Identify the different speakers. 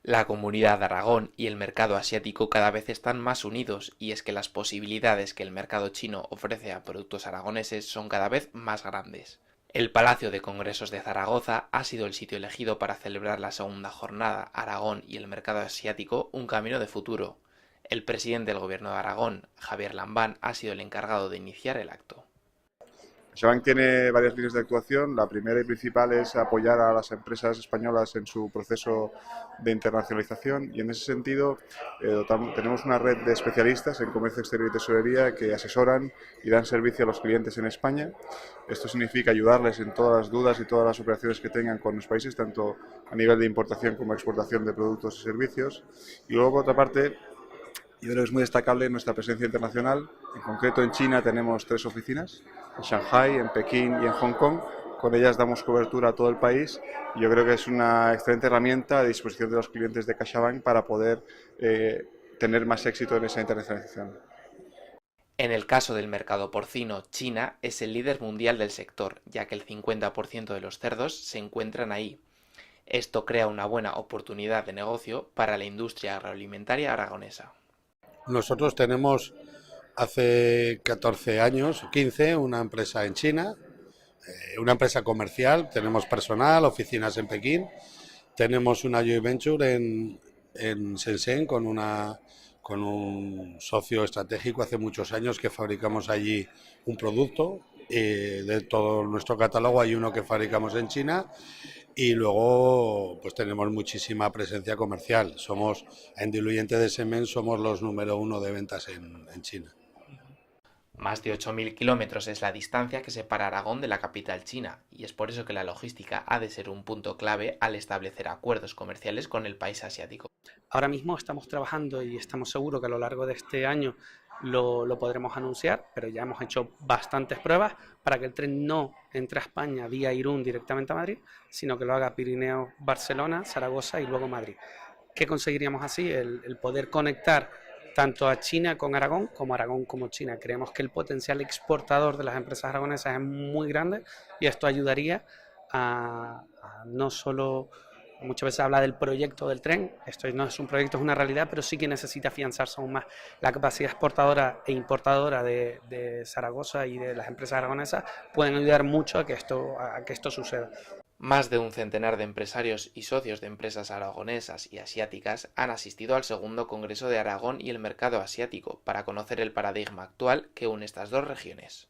Speaker 1: La Comunidad de Aragón y el mercado asiático cada vez están más unidos, y es que las posibilidades que el mercado chino ofrece a productos aragoneses son cada vez más grandes. El Palacio de Congresos de Zaragoza ha sido el sitio elegido para celebrar la segunda jornada Aragón y el mercado asiático, un camino de futuro. El presidente del Gobierno de Aragón, Javier Lambán, ha sido el encargado de iniciar el acto.
Speaker 2: CaixaBank tiene varias líneas de actuación. La primera y principal es apoyar a las empresas españolas en su proceso de internacionalización, y en ese sentido tenemos una red de especialistas en comercio exterior y tesorería que asesoran y dan servicio a los clientes en España. Esto significa ayudarles en todas las dudas y todas las operaciones que tengan con los países, tanto a nivel de importación como exportación de productos y servicios. Y luego, por otra parte, yo creo que es muy destacable nuestra presencia internacional. En concreto, en China tenemos 3 oficinas, en Shanghai, en Pekín y en Hong Kong. Con ellas damos cobertura a todo el país, y yo creo que es una excelente herramienta a disposición de los clientes de CaixaBank para poder tener más éxito en esa internacionalización.
Speaker 1: En el caso del mercado porcino, China es el líder mundial del sector, ya que el 50% de los cerdos se encuentran ahí. Esto crea una buena oportunidad de negocio para la industria agroalimentaria aragonesa.
Speaker 3: Nosotros tenemos hace 14 años, 15, una empresa en China, una empresa comercial, tenemos personal, oficinas en Pekín, tenemos una joint venture en Shenzhen con un socio estratégico hace muchos años que fabricamos allí un producto. De todo nuestro catálogo hay uno que fabricamos en China, y luego pues tenemos muchísima presencia comercial. Somos, en diluyente de semen, somos los número uno de ventas en China.
Speaker 1: Más de 8.000 kilómetros es la distancia que separa Aragón de la capital china, y es por eso que la logística ha de ser un punto clave al establecer acuerdos comerciales con el país asiático.
Speaker 4: Ahora mismo estamos trabajando y estamos seguros que a lo largo de este año lo podremos anunciar, pero ya hemos hecho bastantes pruebas para que el tren no entre a España vía Irún directamente a Madrid, sino que lo haga Pirineo, Barcelona, Zaragoza y luego Madrid. ¿Qué conseguiríamos así? El poder conectar tanto a China con Aragón como Aragón como China. Creemos que el potencial exportador de las empresas aragonesas es muy grande, y esto ayudaría a no solo. Muchas veces habla del proyecto del tren, esto no es un proyecto, es una realidad, pero sí que necesita afianzarse aún más. La capacidad exportadora e importadora de Zaragoza y de las empresas aragonesas pueden ayudar mucho a que esto suceda.
Speaker 1: Más de un centenar de empresarios y socios de empresas aragonesas y asiáticas han asistido al segundo Congreso de Aragón y el mercado asiático para conocer el paradigma actual que une estas dos regiones.